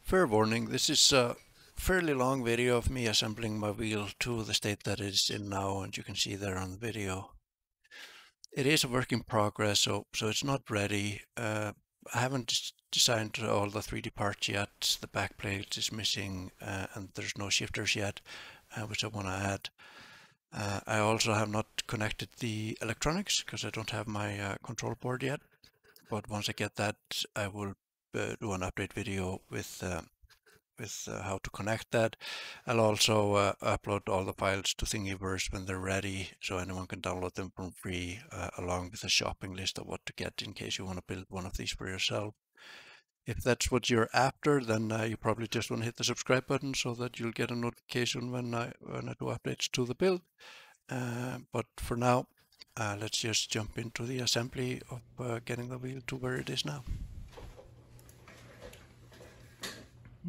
Fair warning, this is a fairly long video of me assembling my wheel to the state that it is in now, and you can see there on the video. It is a work in progress, so it's not ready. I haven't designed all the 3D parts yet. The back plate is missing, and there's no shifters yet, which I want to add. I also have not connected the electronics because I don't have my control board yet. But once I get that, I will do an update video with how to connect that. I'll also upload all the files to Thingiverse when they're ready, so anyone can download them for free, along with a shopping list of what to get in case you want to build one of these for yourself. If that's what you're after, then you probably just want to hit the subscribe button so that you'll get a notification when I do updates to the build. But for now, let's just jump into the assembly of getting the wheel to where it is now.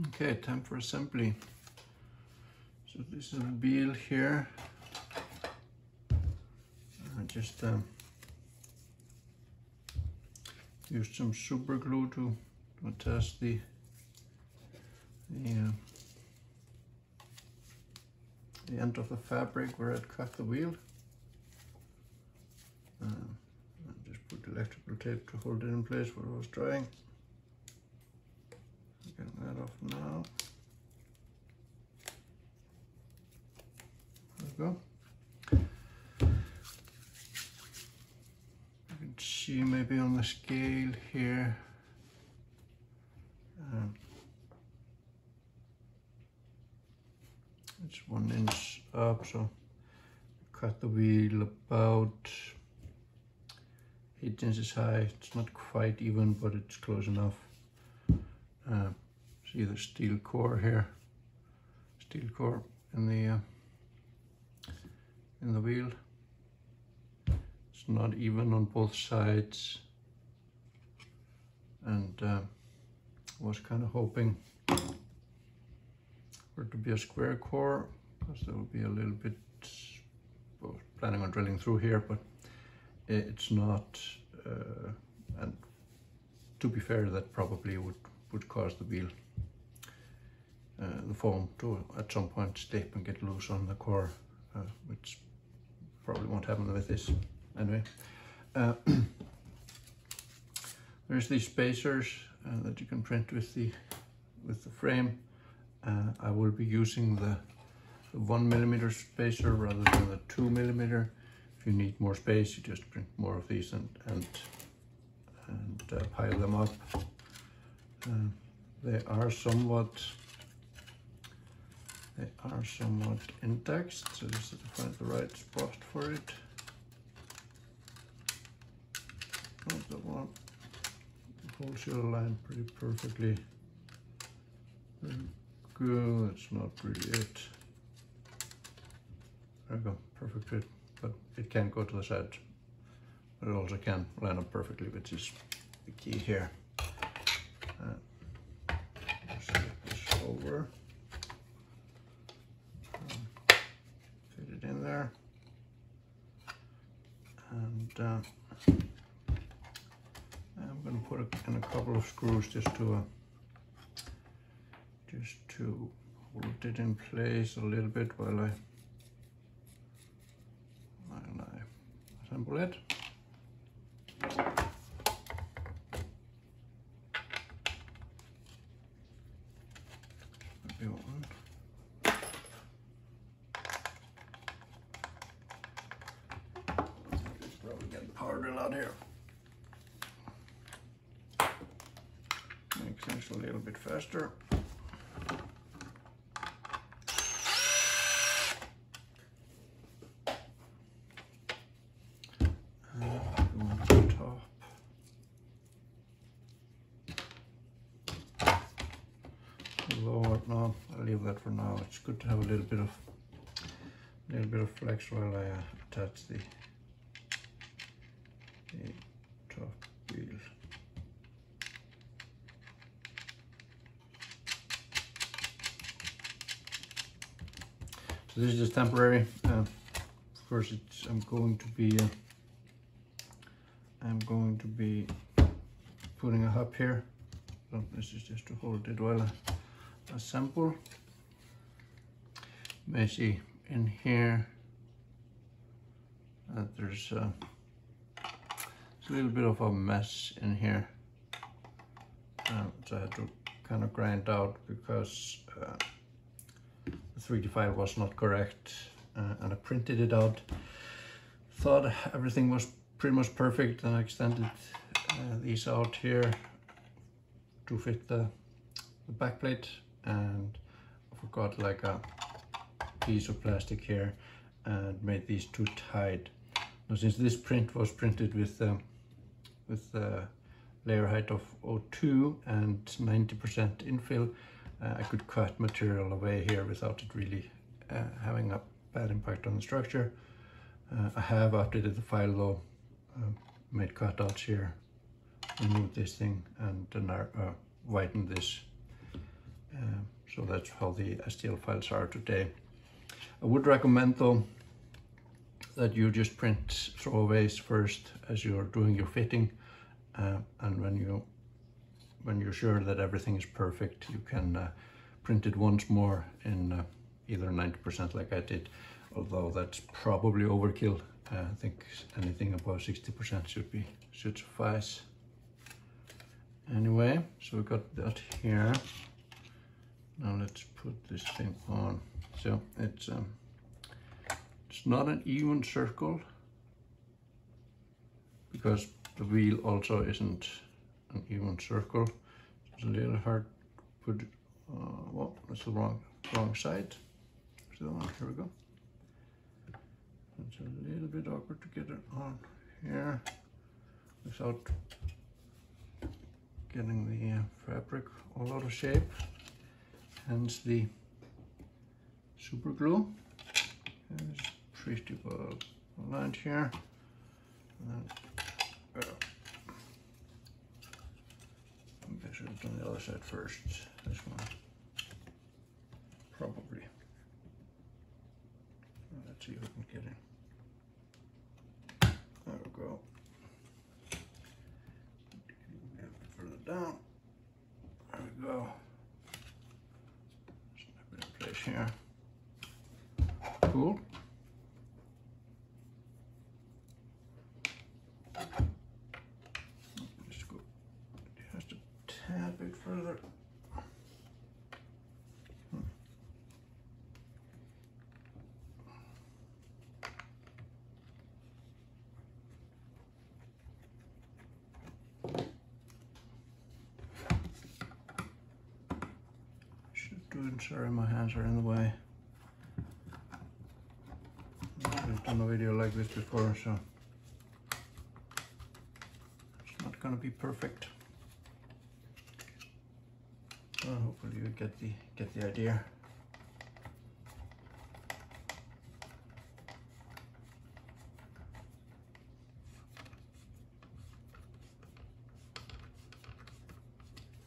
Okay, time for assembly. So this is the wheel here. I just used some super glue to attach the end of the fabric where I'd cut the wheel. I just put electrical tape to hold it in place where I was drying. Getting that off now. There we go. You can see maybe on the scale here. It's 1 inch up, so cut the wheel about 8 inches high. It's not quite even, but it's close enough. See the steel core here, steel core in the wheel. It's not even on both sides, and was kind of hoping for it to be a square core, because there will be a little bit, well, planning on drilling through here, but it's not, and to be fair, that probably would cause the wheel, the foam to at some point slip and get loose on the core, which probably won't happen with this anyway. There's these spacers that you can print with the frame. I will be using the 1mm spacer rather than the 2mm. If you need more space, you just print more of these and pile them up. They are somewhat indexed, so just have to find the right spot for it. Not the one. Holds your line pretty perfectly. Very good. That's not really it. There we go. Perfect fit. But it can go to the side. But it also can line up perfectly, which is the key here. Just flip this over. Fit it in there. And I'm going to put in a couple of screws just to hold it in place a little bit while I assemble it. Maybe one. It's probably getting powdered out here. Makes things a little bit faster. Lower, no, I'll leave that for now. It's good to have a little bit of flex while I attach the top wheel. So this is just temporary. Of course, I'm going to be putting a hub here. So this is just to hold it while I assemble. You may see in here that there's a little bit of a mess in here, so I had to kind of grind out because the 3D file was not correct, and I printed it out. Thought everything was pretty much perfect, and I extended these out here to fit the backplate, and I forgot like a piece of plastic here and made these too tight. Now, since this print was printed with layer height of 02 and 90% infill, I could cut material away here without it really having a bad impact on the structure. I have updated the file though, made cutouts here, removed this thing, and then whitened this. So that's how the STL files are today. I would recommend though that you just print throwaways first as you're doing your fitting, and when you're sure that everything is perfect, you can print it once more in either 90% like I did, although that's probably overkill. I think anything above 60% should suffice. Anyway, so we got that here. Now let's put this thing on. So it's not an even circle because the wheel also isn't an even circle. It's a little hard to put. Well, that's the wrong side. So here we go. It's a little bit awkward to get it on here without getting the fabric all out of shape. Hence the super glue. It's pretty well aligned here. And then, I should have done the other side first. This one, probably. Let's see if we can get in. There we go. A little bit further down. There we go. Snap it in place here. Cool. Just go just a tad bit further. Sorry, my hands are in the way. I've done a video like this before, so it's not gonna be perfect. Well, hopefully you get the idea.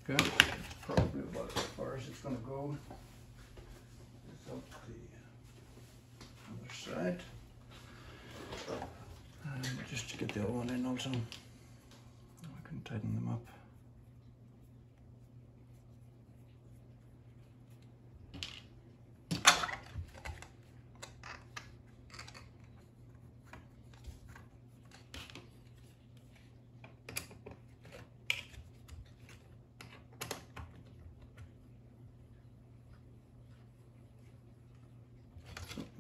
Okay, probably about as far as it's gonna go. Without the other side. Just to get the other one in also. I can tighten them up.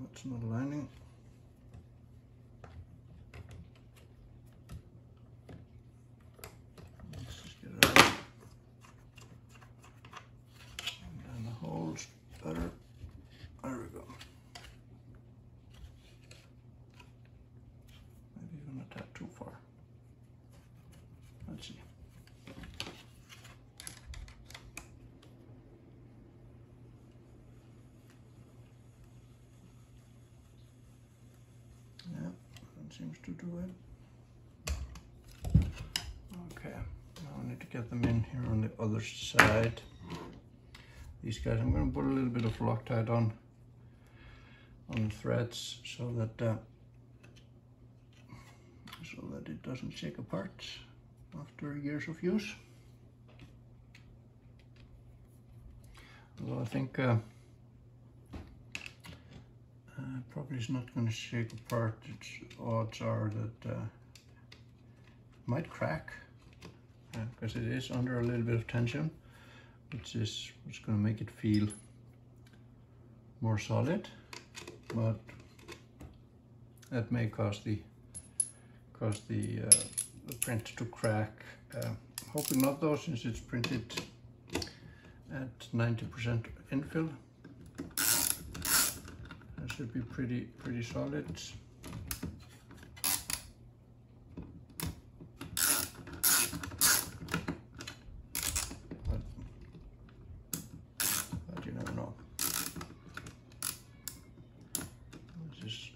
That's not aligning. Let's just get it out. And the holes better. There we go. Maybe even a tad too far. Let's see. Seems to do it. Okay, now I need to get them in here on the other side. These guys, I'm going to put a little bit of Loctite on the threads so that it doesn't shake apart after years of use. Although I think probably it's not going to shake apart. Its odds are that it might crack because it is under a little bit of tension, which is what's going to make it feel more solid, but that may cause the print to crack. Hoping not though, since it's printed at 90% infill. That should be pretty solid. But you never know. Just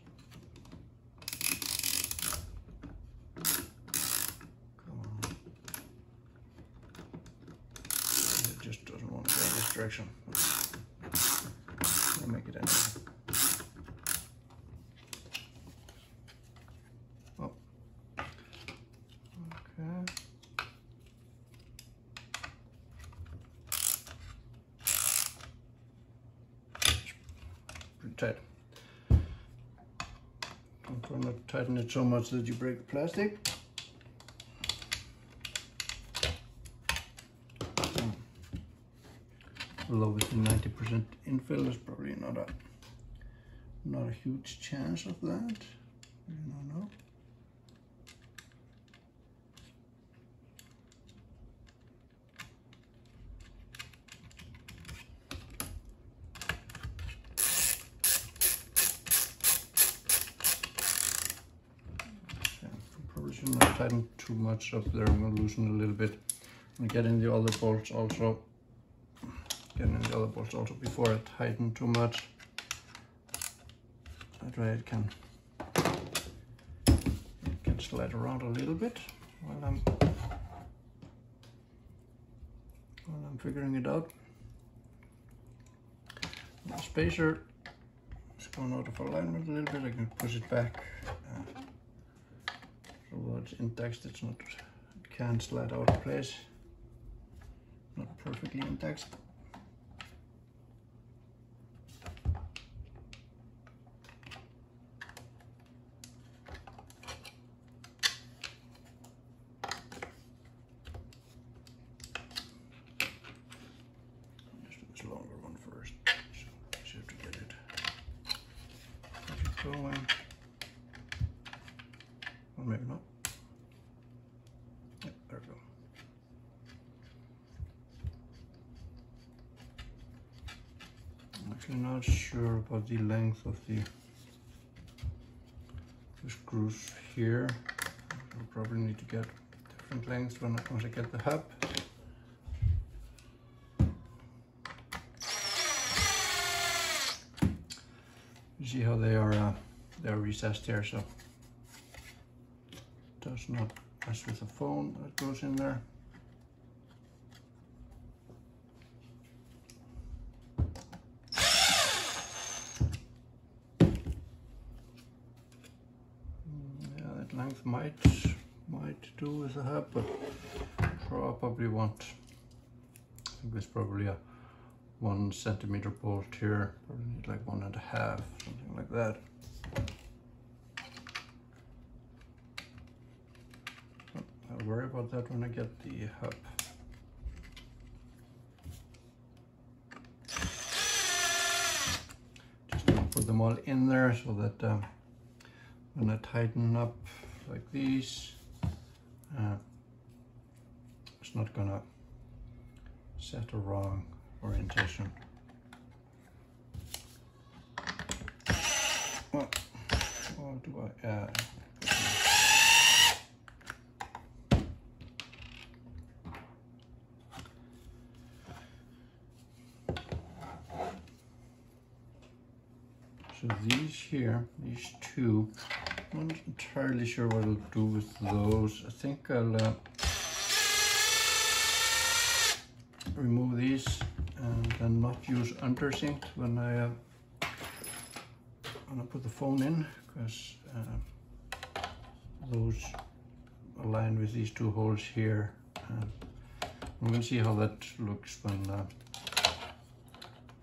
come on. It just doesn't want to go in this direction. I'll make it anyway. Tight. Don't try not to tighten it so much that you break the plastic. Although with 90% infill, there's probably not a huge chance of that. You don't know. Shouldn't have tightened too much up there. I'm going to loosen a little bit and get in the other bolts also. Before I tighten too much. That way it can slide around a little bit while I'm figuring it out. The spacer is going out of alignment a little bit. I can push it back. Although it's intact, it can't slide out of place. Not perfectly intact. Let's do this longer one first, so it's easier to get it going. Or maybe not. Yep, there we go. I'm actually not sure about the length of the screws here. I'll probably need to get different lengths once I get the hub. You see how they are recessed here, so does not mess with the phone that goes in there. Yeah, that length might do with the hub, but probably won't. I think there's probably a 1 centimeter bolt here. Probably need like 1.5, something like that. I'll worry about that when I get the hub. Just gonna put them all in there so that when I tighten up like these, it's not gonna set a wrong orientation. What do I add? So these here, these two, I'm not entirely sure what I'll do with those. I think I'll remove these and then not use undersynced when I put the phone in, because those align with these two holes here. We're going to see how that looks when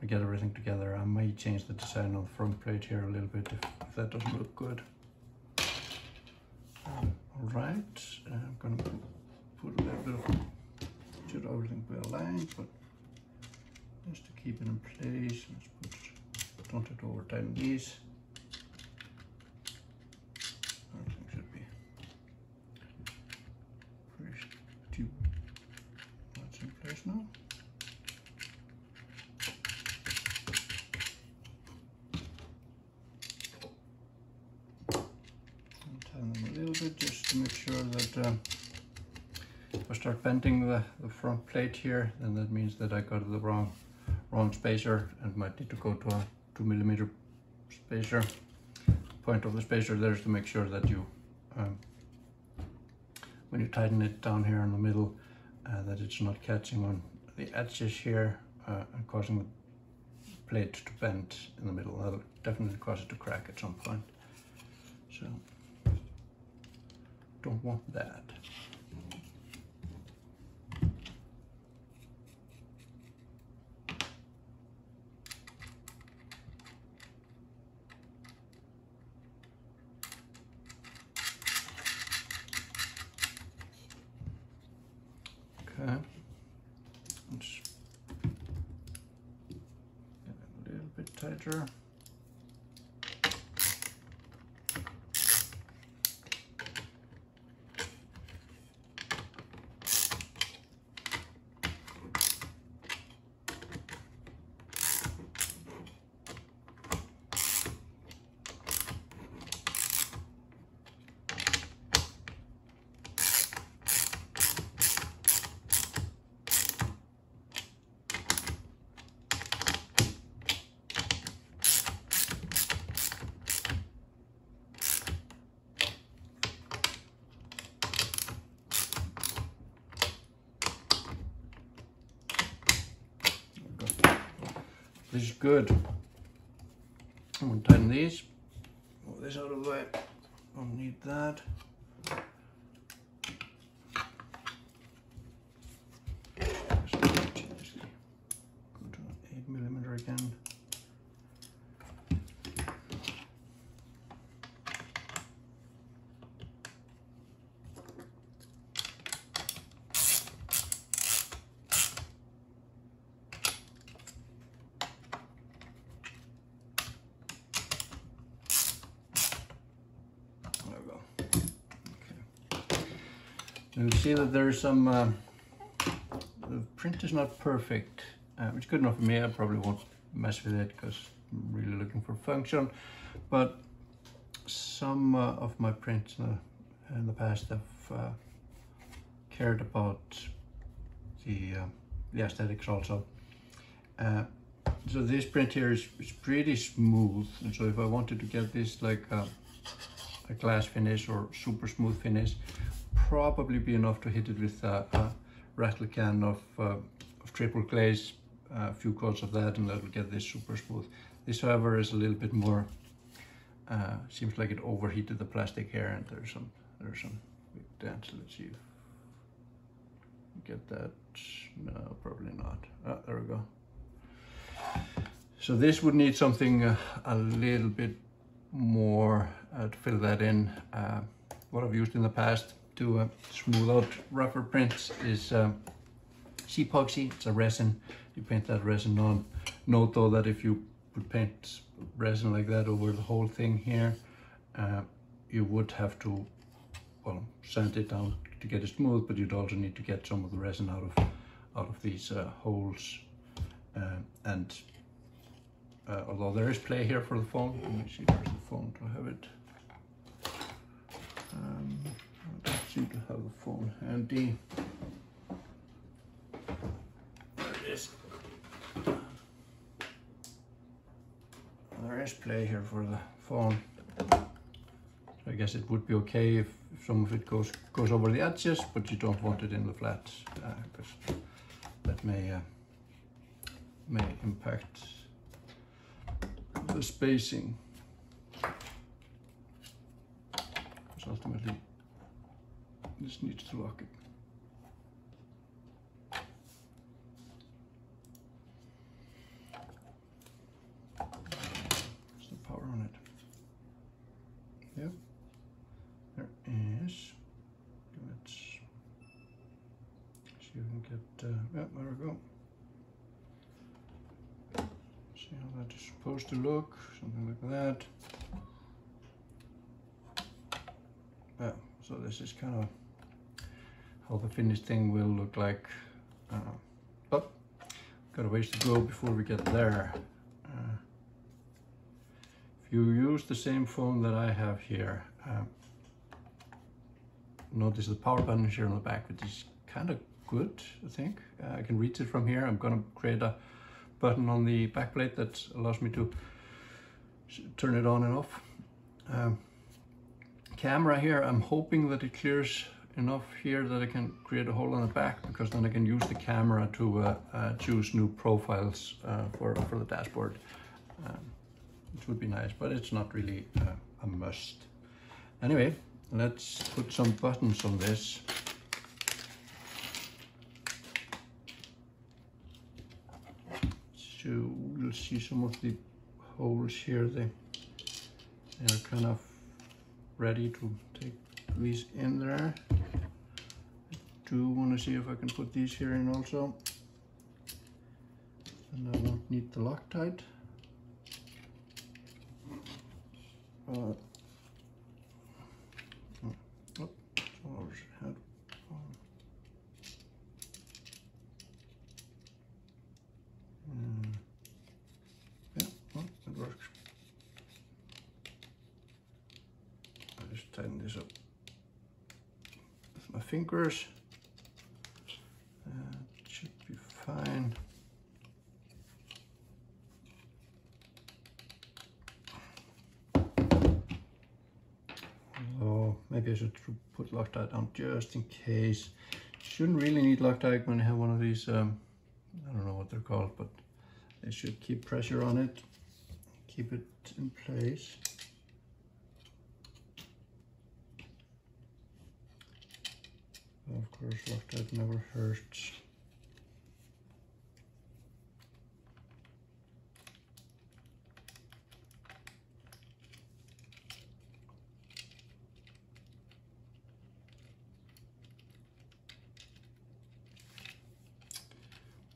I get everything together, I may change the design of the front plate here a little bit if that doesn't look good. Alright, I'm going to put a little bit of, should everything be aligned, but just to keep it in place, let's don't have to over tighten these. Everything should be pretty, that's in place now. Tighten them a little bit just to make sure that if I start bending the front plate here, then that means that I got the wrong spacer and might need to go to a 2mm spacer. Point of the spacer there is to make sure that you, when you tighten it down here in the middle, that it's not catching on the edges here and causing the plate to bend in the middle. That'll definitely cause it to crack at some point. So, don't want that. Okay, let's get it a little bit tighter. This is good. I'm going to tighten these. Move this out of the way. Don't need that. Go to 8mm again. You'll see that there's some, the print is not perfect, which is good enough for me. I probably won't mess with it because I'm really looking for function, but some of my prints in the past have cared about the aesthetics also. So this print here is pretty smooth, and so if I wanted to get this like a glass finish or super smooth finish, probably be enough to hit it with a rattle can of triple glaze, a few coats of that, and that will get this super smooth. This, however, is a little bit more, seems like it overheated the plastic here, and there's some big dents. Let's see if we get that. No, probably not. Ah, there we go. So this would need something a little bit more to fill that in. What I've used in the past to smooth out rougher prints is epoxy. It's a resin. You paint that resin on. Note though that if you would paint resin like that over the whole thing here, you would have to, well, sand it down to get it smooth, but you'd also need to get some of the resin out of these holes. Although there is play here for the phone, let me see, where's the phone? Do I have it? I don't seem to have the phone handy. There it is. There is play here for the phone. So I guess it would be okay if some of it goes over the edges, but you don't want it in the flats, because that may impact the spacing. Because ultimately this needs to lock it. yeah, there we go. See how that is supposed to look, something like that. Yeah, so this is kind of how the finished thing will look like. But got a ways to go before we get there. If you use the same phone that I have here, notice the power button here on the back, which is kind of good, I think. I can reach it from here. I'm gonna create a button on the backplate that allows me to turn it on and off. Camera here, I'm hoping that it clears enough here that I can create a hole on the back, because then I can use the camera to choose new profiles for the dashboard, which would be nice, but it's not really a must. Anyway, let's put some buttons on this. So you'll see some of the holes here, they're kind of ready to take these in there. I do want to see if I can put these here in also, and I won't need the Loctite. Yeah, well, it works. I'll just tighten this up with my fingers. It should be fine. Although maybe I should put Loctite on just in case. Shouldn't really need Loctite when you have one of these, I don't know what they're called, but they should keep pressure on it, keep it in place. Of course, Loctite never hurts.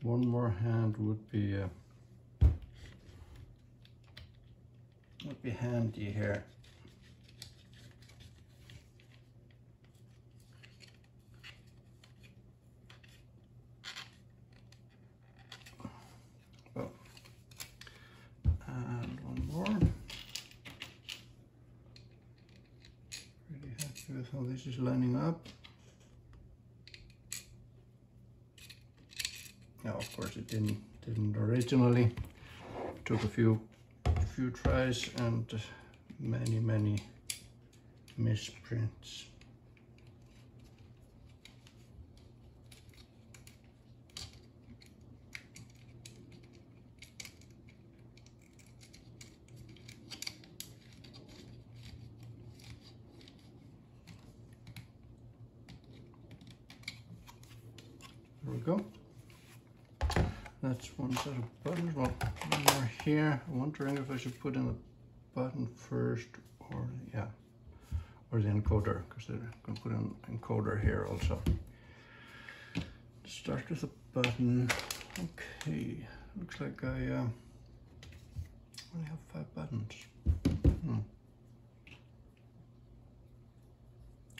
One more hand would be handy here. Oh. And one more. Really happy with how this is lining up. Now, of course, it didn't originally. It took a few tries and many misprints. There we go. That's one set of buttons. Well, one more here. I'm wondering if I should put in the button first, or or the encoder, because they're going to put an encoder here also. Start with the button. Okay, looks like I only have 5 buttons.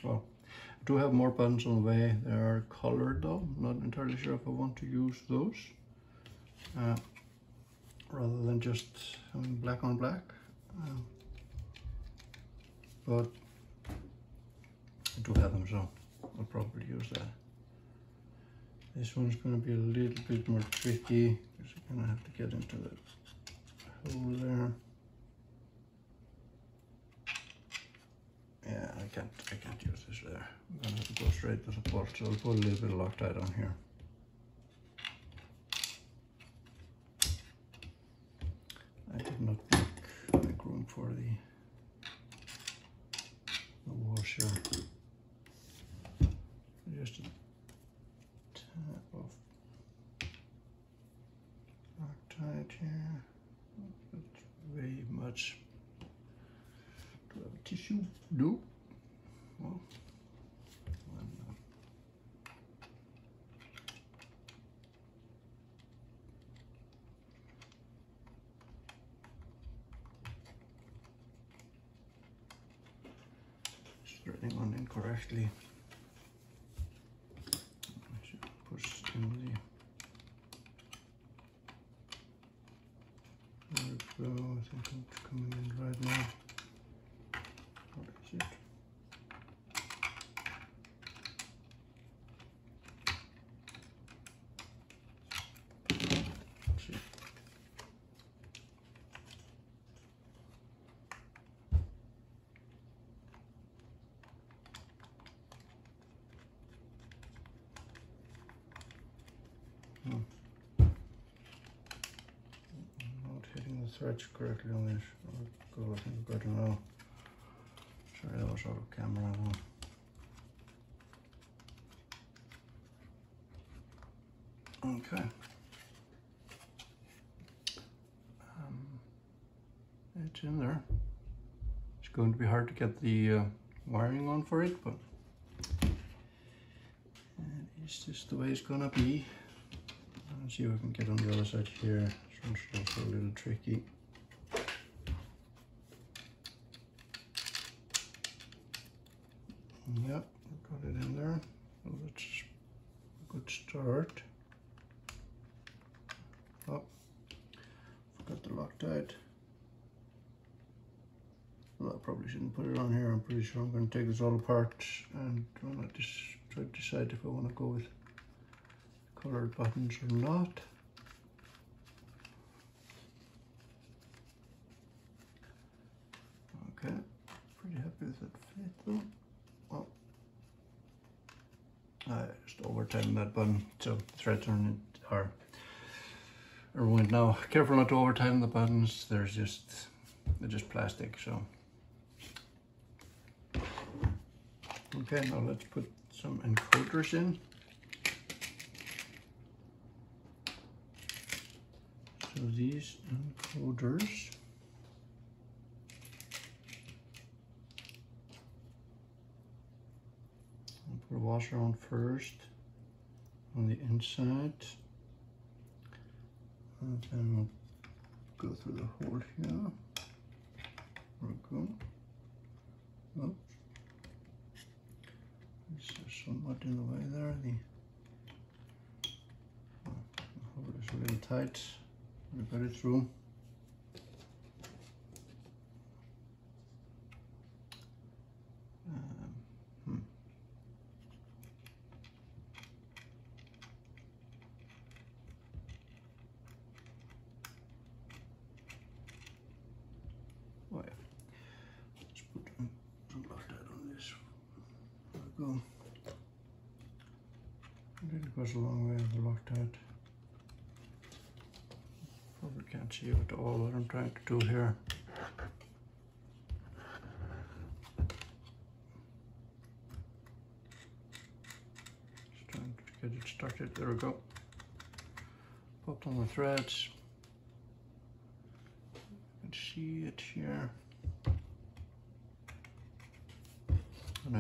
Well, I do have more buttons on the way. They are colored though. I'm not entirely sure if I want to use those. Rather than just having black on black, but I do have them, so I'll probably use that. This one's going to be a little bit more tricky because you're going to have to get into the hole there. Yeah, I can't use this there. I'm going to have to go straight with the bolt, so I'll put a little bit of Loctite on here. I did not make room for the washer. Just a tap of Loctite here. That's way much. Do I have a tissue? No. Well, turning on incorrectly. I should push in the. There we go. I think it's coming in right now. What is it? Let's see. Threads correctly on this. I think I don't know. Sorry, that was out of camera. Okay. It's in there. It's going to be hard to get the wiring on for it, but it's just the way it's gonna be. Let's see if I can get on the other side here. This one's also a little tricky. Yep, got it in there. So that's a good start. Oh, forgot the Loctite. Well, I probably shouldn't put it on here. I'm pretty sure I'm going to take this all apart and try to decide if I want to go with colored buttons or not. Okay, pretty happy with that fit though. Oh, I just over-tightened that button, so the threads are ruined now. Careful not to over-tighten the buttons. They're just plastic. So okay, now let's put some encoders in. So these encoders, I'll put a washer on first on the inside, and then we'll go through the hole here. There we go. Oops. There's somewhat in the way there. The hole is a little tight. We got it through. Oh yeah. Let's put some Loctite on this. There we go. It goes a long way with the Loctite. Probably can't see it at all what I'm trying to do here. Just trying to get it started. There we go. Popped on the threads. You can see it here. And I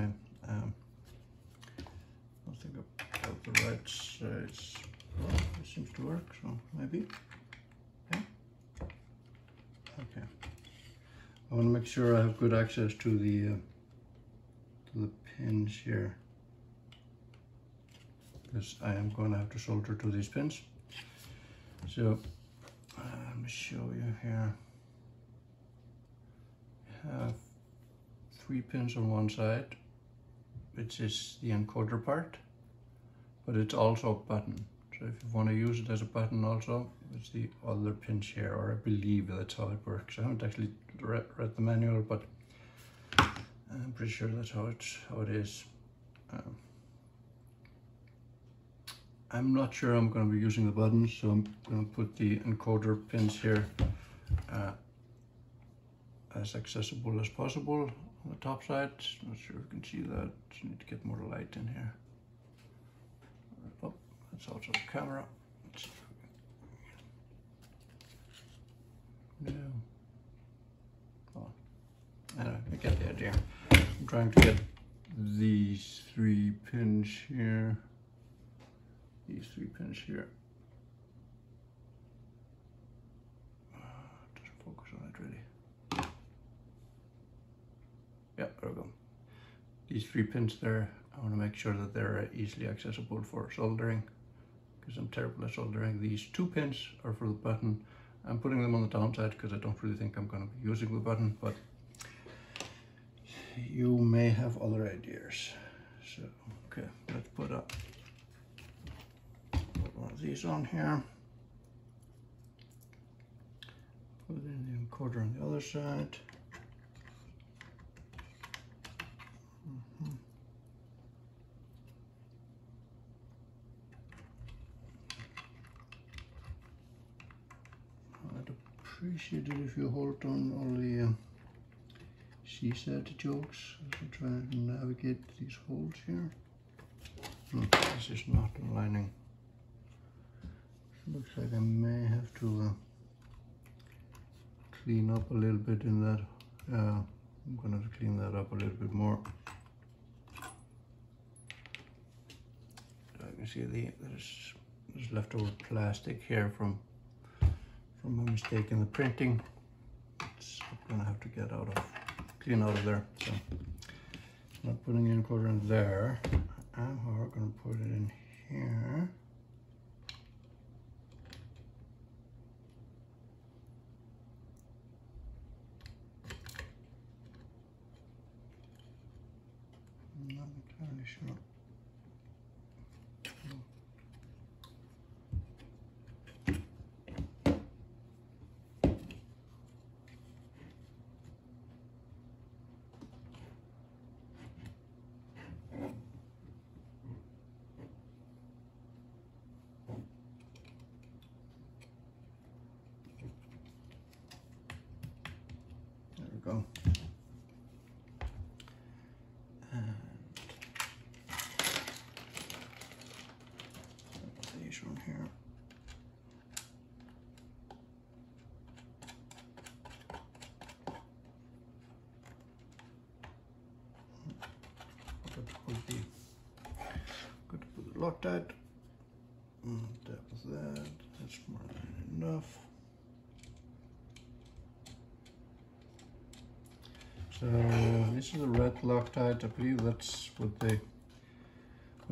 don't think I got the right size. Well, it seems to work, so maybe. Okay. I want to make sure I have good access to the pins here, because I am going to have to solder to these pins. So let me show you here. I have 3 pins on one side, which is the encoder part, but it's also a button. So if you want to use it as a button also, it's the other pins here, or I believe that's how it works. I haven't actually read the manual, but I'm pretty sure that's how it is. I'm not sure I'm going to be using the buttons, so I'm going to put the encoder pins here as accessible as possible on the top side. Not sure if you can see that. Just need to get more light in here. Oh, that's also the camera. No. Oh. Anyway, I get the idea. I'm trying to get these 3 pins here. These 3 pins here. Doesn't focus on it really. Yeah, there we go. these 3 pins there, I want to make sure that they're easily accessible for soldering, because I'm terrible at soldering. These 2 pins are for the button. I'm putting them on the downside because I don't really think I'm going to be using the button, but you may have other ideas. So, okay, let's put one of these on here. Put it in the encoder on the other side. I'd appreciate it if you hold on all the CSAT jokes as I try to navigate these holes here. This is not aligning. Looks like I may have to clean up a little bit in that. I'm gonna have to clean that up a little bit more. So I can see there's leftover plastic here from a mistake in the printing. It's gonna have to clean out of there. So I'm not putting the encoder in there. I'm however gonna put it in here. I'm not entirely sure. There we go. On here. Good to put the Loctite on top of that. That's more than enough. So this is a red Loctite. I believe that's what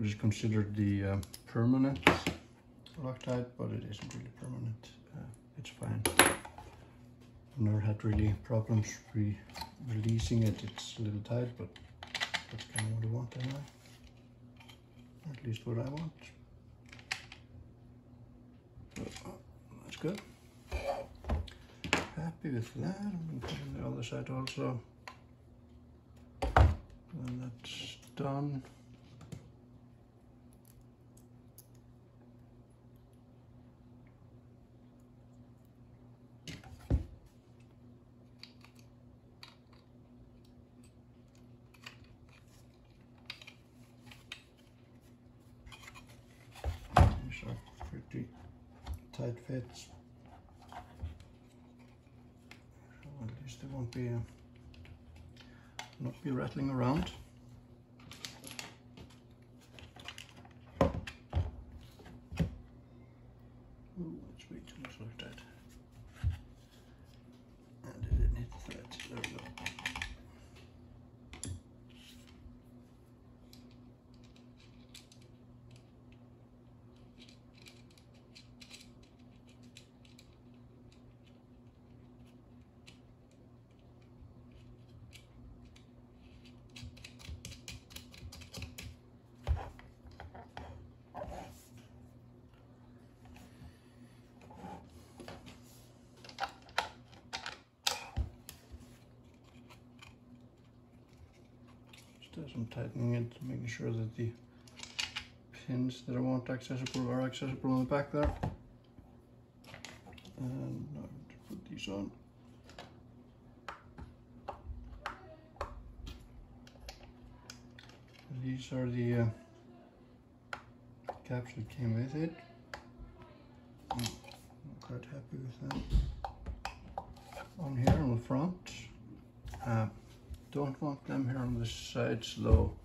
is considered the permanent Loctite, but it isn't really permanent. It's fine. I've never had really problems releasing it. It's a little tight, but that's kind of what I want anyway. At least what I want. So, that's good. Happy with that. I'm going to put it on the other side also. And that's done. Pretty tight fits, so at least they won't be not be rattling around. Ooh, that's way too much like that, and it didn't hit the thread. There we go. Do some tightening it, making sure that the pins that I want accessible are accessible on the back there. And now I'm going to put these on. These are the caps that came with it. I'm quite happy with them. On here on the front. Don't want them here on the sides though,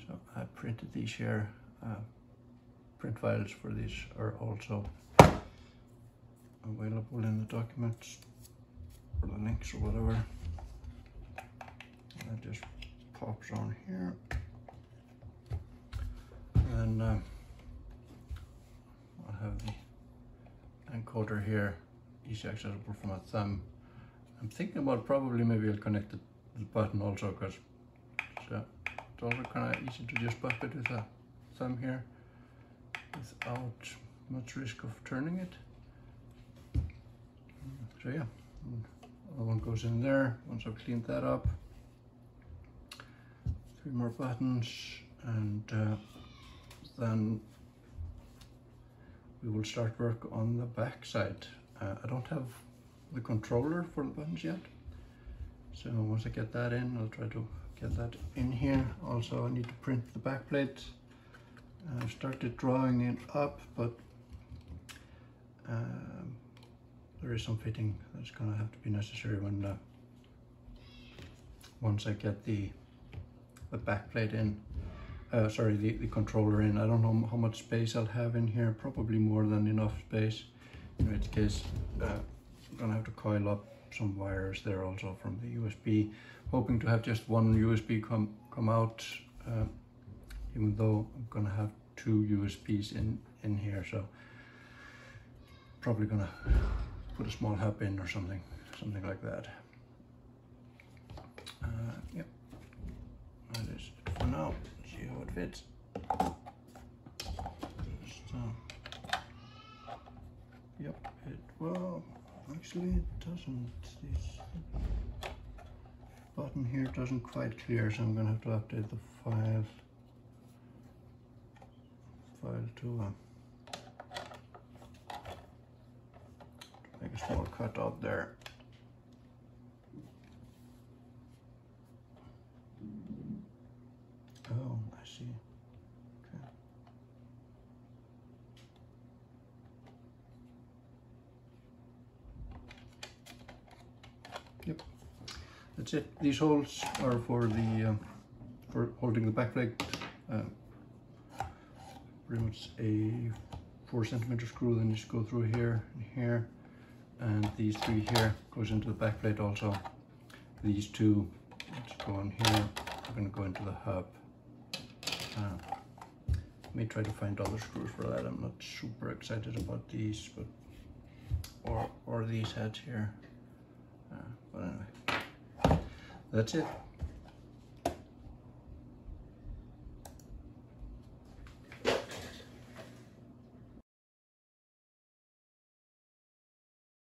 so I printed these here. Print files for these are also available in the documents or the links or whatever. I just pops on here. And I'll have the encoder here, easy accessible from a thumb. I'm thinking about probably maybe I'll connect the button also, because it's also kind of easy to just pop it with a thumb here without much risk of turning it. So yeah, other one goes in there. Once I've cleaned that up, 3 more buttons, and then we will start work on the back side. I don't have the controller for the buttons yet, so once I get that in, I'll try to get that in here. Also, I need to print the back plate. I've started drawing it up, but there is some fitting that's gonna have to be necessary when once I get the back plate in. Sorry, the controller in. I don't know how much space I'll have in here. Probably more than enough space. In which case, I'm gonna have to coil up some wires there also from the USB. Hoping to have just one USB come out, even though I'm gonna have 2 USBs in here. So probably gonna put a small hub in or something like that. Yep, that is it for now. Let's see how it fits. Yep, well, actually it doesn't. This button here doesn't quite clear, so I'm gonna have to update the file to make a small cut out there. Oh, I see. Okay. Yep, that's it. These holes are for the for holding the back plate. Pretty much a 4 centimeter screw, then just go through here and here, and these 3 here goes into the back plate also. These 2, let's go in here, are going to go into the hub. May try to find other screws for that. I'm not super excited about these, but or these heads here. But anyway, that's it.